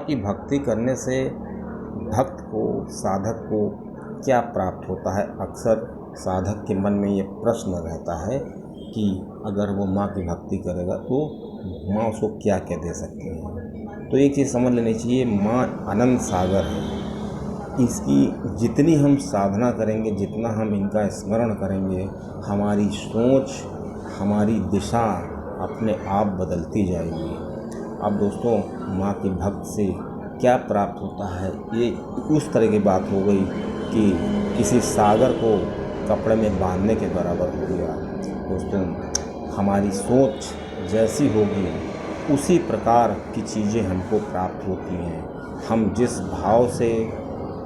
की भक्ति करने से भक्त को, साधक को क्या प्राप्त होता है? अक्सर साधक के मन में ये प्रश्न रहता है कि अगर वो माँ की भक्ति करेगा तो माँ उसको क्या क्या दे सकती है। तो एक चीज़ समझ लेनी चाहिए, माँ अनंत सागर है। इसकी जितनी हम साधना करेंगे, जितना हम इनका स्मरण करेंगे, हमारी सोच, हमारी दिशा अपने आप बदलती जाएगी। अब दोस्तों, माँ के भक्त से क्या प्राप्त होता है, ये उस तरह की बात हो गई कि किसी सागर को कपड़े में बांधने के बराबर हो गया। दोस्तों, हमारी सोच जैसी होगी उसी प्रकार की चीज़ें हमको प्राप्त होती हैं। हम जिस भाव से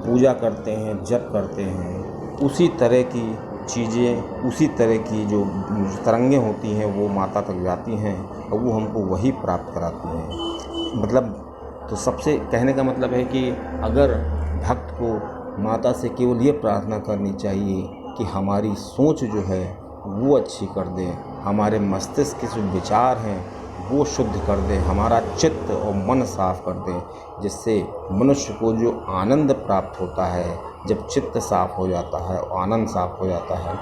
पूजा करते हैं, जप करते हैं, उसी तरह की चीज़ें, उसी तरह की जो तरंगें होती हैं वो माता तक जाती हैं और वो हमको वही प्राप्त कराती हैं। मतलब तो सबसे कहने का मतलब है कि अगर भक्त को माता से केवल ये प्रार्थना करनी चाहिए कि हमारी सोच जो है वो अच्छी कर दे, हमारे मस्तिष्क के जो विचार हैं वो शुद्ध कर दे, हमारा चित्त और मन साफ कर दे, जिससे मनुष्य को जो आनंद प्राप्त होता है, जब चित्त साफ हो जाता है और आनंद साफ हो जाता है,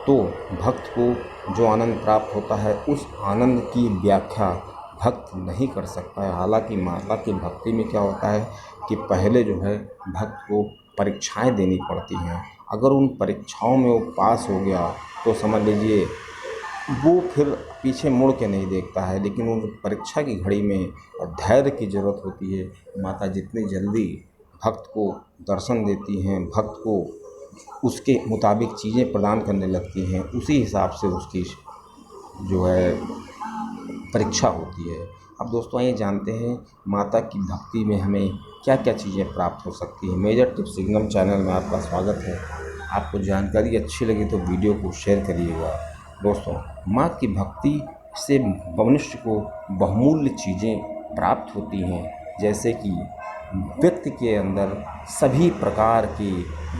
तो भक्त को जो आनंद प्राप्त होता है उस आनंद की व्याख्या भक्त नहीं कर सकता है। हालांकि माता की भक्ति में क्या होता है कि पहले जो है भक्त को परीक्षाएं देनी पड़ती हैं। अगर उन परीक्षाओं में वो पास हो गया तो समझ लीजिए वो फिर पीछे मुड़ के नहीं देखता है। लेकिन उन परीक्षा की घड़ी में धैर्य की ज़रूरत होती है। माता जितनी जल्दी भक्त को दर्शन देती हैं, भक्त को उसके मुताबिक चीज़ें प्रदान करने लगती हैं, उसी हिसाब से उसकी जो है परीक्षा होती है। अब दोस्तों, आइए जानते हैं माता की भक्ति में हमें क्या क्या चीज़ें प्राप्त हो सकती हैं। मेजर टिप्स सिंगम चैनल में आपका स्वागत है। आपको जानकारी अच्छी लगी तो वीडियो को शेयर करिएगा। दोस्तों, माँ की भक्ति से मनुष्य को बहुमूल्य चीज़ें प्राप्त होती हैं, जैसे कि व्यक्ति के अंदर सभी प्रकार के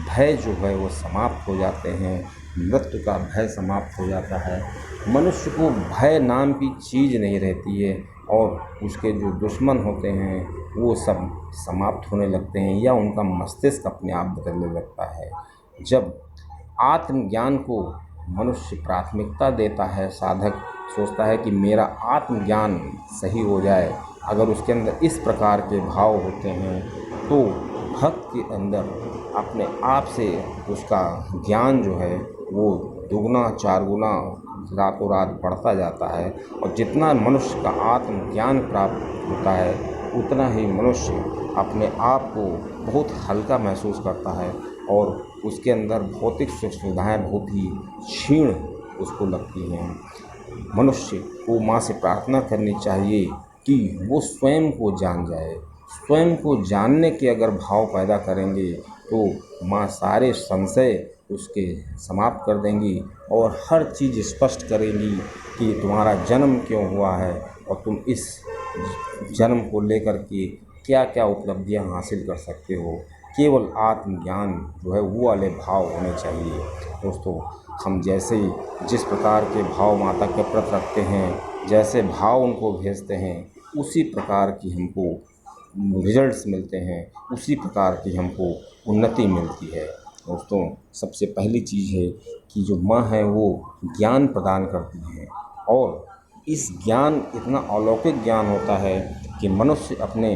भय जो है वो समाप्त हो जाते हैं, मृत्यु का भय समाप्त हो जाता है, मनुष्य को भय नाम की चीज़ नहीं रहती है और उसके जो दुश्मन होते हैं वो सब समाप्त होने लगते हैं या उनका मस्तिष्क अपने आप बदलने लगता है। जब आत्मज्ञान को मनुष्य प्राथमिकता देता है, साधक सोचता है कि मेरा आत्मज्ञान सही हो जाए, अगर उसके अंदर इस प्रकार के भाव होते हैं तो भक्त के अंदर अपने आप से उसका ज्ञान जो है वो दुगना चार गुना रातों रात बढ़ता जाता है। और जितना मनुष्य का आत्मज्ञान प्राप्त होता है उतना ही मनुष्य अपने आप को बहुत हल्का महसूस करता है और उसके अंदर भौतिक सुख सुविधाएँ बहुत ही क्षीण उसको लगती हैं। मनुष्य को माँ से प्रार्थना करनी चाहिए कि वो स्वयं को जान जाए। स्वयं को जानने के अगर भाव पैदा करेंगे तो माँ सारे संशय उसके समाप्त कर देंगी और हर चीज़ स्पष्ट करेंगी कि तुम्हारा जन्म क्यों हुआ है और तुम इस जन्म को लेकर के क्या क्या उपलब्धियां हासिल कर सकते हो। केवल आत्मज्ञान जो है वो वाले भाव होने चाहिए। दोस्तों, हम जैसे जिस प्रकार के भाव माता के प्रति रखते हैं, जैसे भाव उनको भेजते हैं, उसी प्रकार की हमको रिजल्ट्स मिलते हैं, उसी प्रकार की हमको उन्नति मिलती है। दोस्तों, सबसे पहली चीज़ है कि जो माँ है वो ज्ञान प्रदान करती हैं और इस ज्ञान इतना अलौकिक ज्ञान होता है कि मनुष्य अपने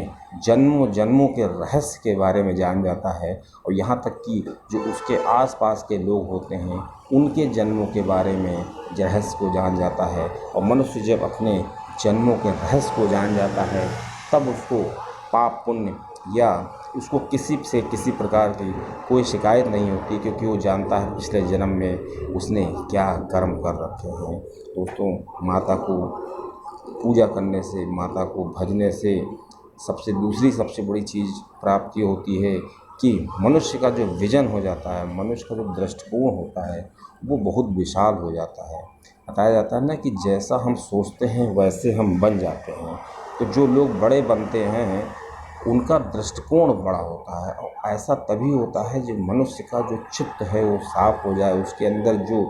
जन्मों जन्मों के रहस्य के बारे में जान जाता है और यहाँ तक कि जो उसके आसपास के लोग होते हैं उनके जन्मों के बारे में रहस्य को जान जाता है। और मनुष्य जब अपने जन्मों के रहस्य को जान जाता है तब उसको पाप पुण्य या उसको किसी से किसी प्रकार की कोई शिकायत नहीं होती, क्योंकि वो जानता है पिछले जन्म में उसने क्या कर्म कर रखे हैं। दोस्तों, माता को पूजा करने से, माता को भजने से सबसे बड़ी चीज़ प्राप्ति होती है कि मनुष्य का जो विजन हो जाता है, मनुष्य का जो दृष्टिकोण होता है वो बहुत विशाल हो जाता है। बताया जाता है ना कि जैसा हम सोचते हैं वैसे हम बन जाते हैं। तो जो लोग बड़े बनते हैं उनका दृष्टिकोण बड़ा होता है और ऐसा तभी होता है जब मनुष्य का जो चित्त है वो साफ हो जाए, उसके अंदर जो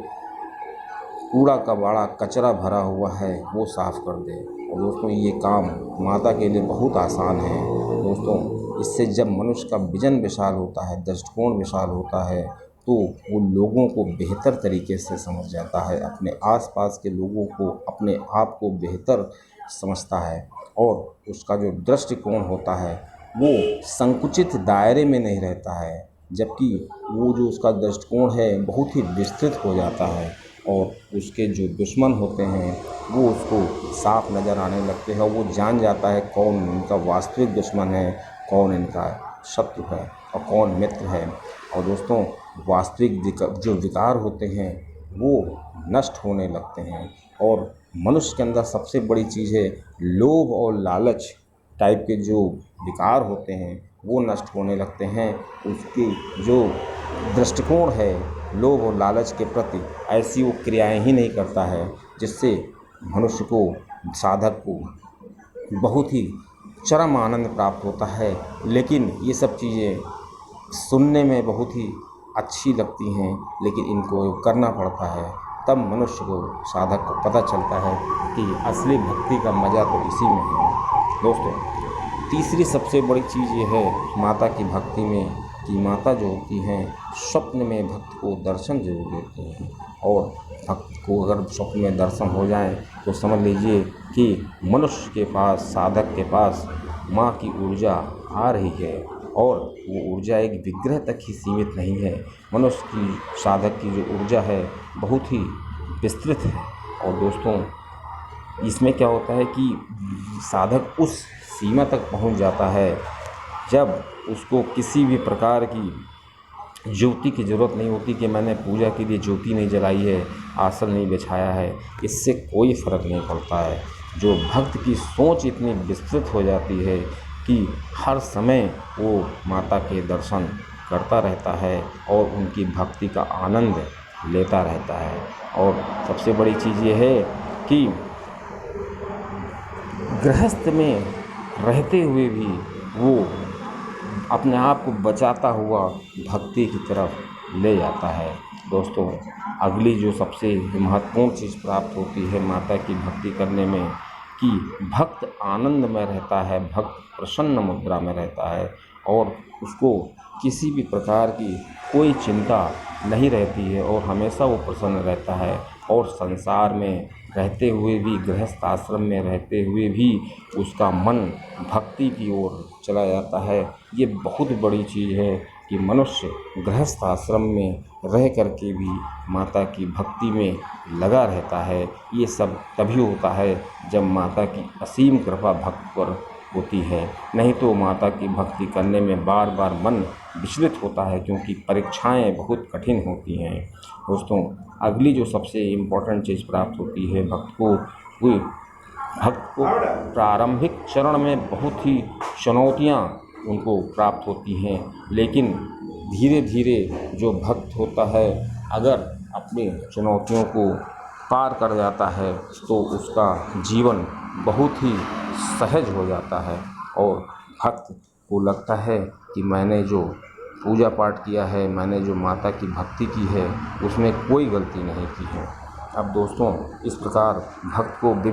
कूड़ा कबाड़ा कचरा भरा हुआ है वो साफ कर दे और दोस्तों ये काम माता के लिए बहुत आसान है। दोस्तों इससे जब मनुष्य का विजन विशाल होता है, दृष्टिकोण विशाल होता है, तो वो लोगों को बेहतर तरीके से समझ जाता है, अपने आसपास के लोगों को, अपने आप को बेहतर समझता है और उसका जो दृष्टिकोण होता है वो संकुचित दायरे में नहीं रहता है, जबकि वो जो उसका दृष्टिकोण है बहुत ही विस्तृत हो जाता है और उसके जो दुश्मन होते हैं वो उसको साफ नज़र आने लगते हैं और वो जान जाता है कौन इनका वास्तविक दुश्मन है, कौन इनका शत्रु है और कौन मित्र है। और दोस्तों वास्तविक जो विकार होते हैं वो नष्ट होने लगते हैं और मनुष्य के अंदर सबसे बड़ी चीज़ है लोभ और लालच टाइप के जो विकार होते हैं वो नष्ट होने लगते हैं। उसकी जो दृष्टिकोण है लोभ और लालच के प्रति ऐसी वो क्रियाएं ही नहीं करता है जिससे मनुष्य को, साधक को बहुत ही चरम आनंद प्राप्त होता है। लेकिन ये सब चीज़ें सुनने में बहुत ही अच्छी लगती हैं, लेकिन इनको करना पड़ता है, तब मनुष्य को, साधक को पता चलता है कि असली भक्ति का मज़ा तो इसी में है। दोस्तों तीसरी सबसे बड़ी चीज़ ये है माता की भक्ति में कि माता जो होती हैं स्वप्न में भक्त को दर्शन जरूर देती हैं और भक्त को अगर स्वप्न में दर्शन हो जाए तो समझ लीजिए कि मनुष्य के पास, साधक के पास माँ की ऊर्जा आ रही है और वो ऊर्जा एक विग्रह तक ही सीमित नहीं है। मनुष्य की, साधक की जो ऊर्जा है बहुत ही विस्तृत है। और दोस्तों इसमें क्या होता है कि साधक उस सीमा तक पहुंच जाता है जब उसको किसी भी प्रकार की ज्योति की ज़रूरत नहीं होती कि मैंने पूजा के लिए ज्योति नहीं जलाई है, आसन नहीं बिछाया है, इससे कोई फ़र्क नहीं पड़ता है। जो भक्त की सोच इतनी विस्तृत हो जाती है कि हर समय वो माता के दर्शन करता रहता है और उनकी भक्ति का आनंद लेता रहता है। और सबसे बड़ी चीज़ ये है कि गृहस्थ में रहते हुए भी वो अपने आप को बचाता हुआ भक्ति की तरफ ले जाता है। दोस्तों अगली जो सबसे महत्वपूर्ण चीज़ प्राप्त होती है माता की भक्ति करने में कि भक्त आनंद में रहता है, भक्त प्रसन्न मुद्रा में रहता है और उसको किसी भी प्रकार की कोई चिंता नहीं रहती है और हमेशा वो प्रसन्न रहता है और संसार में रहते हुए भी, गृहस्थ आश्रम में रहते हुए भी उसका मन भक्ति की ओर चला जाता है। ये बहुत बड़ी चीज़ है कि मनुष्य गृहस्थ आश्रम में रह करके भी माता की भक्ति में लगा रहता है। ये सब तभी होता है जब माता की असीम कृपा भक्त पर होती है, नहीं तो माता की भक्ति करने में बार बार मन विचलित होता है क्योंकि परीक्षाएं बहुत कठिन होती हैं। दोस्तों अगली जो सबसे इम्पोर्टेंट चीज़ प्राप्त होती है भक्त को, वो भक्त को प्रारंभिक चरण में बहुत ही चुनौतियाँ उनको प्राप्त होती हैं, लेकिन धीरे धीरे जो भक्त होता है अगर अपनी चुनौतियों को पार कर जाता है तो उसका जीवन बहुत ही सहज हो जाता है और भक्त को लगता है कि मैंने जो पूजा पाठ किया है, मैंने जो माता की भक्ति की है उसमें कोई गलती नहीं की है। अब दोस्तों इस प्रकार भक्त को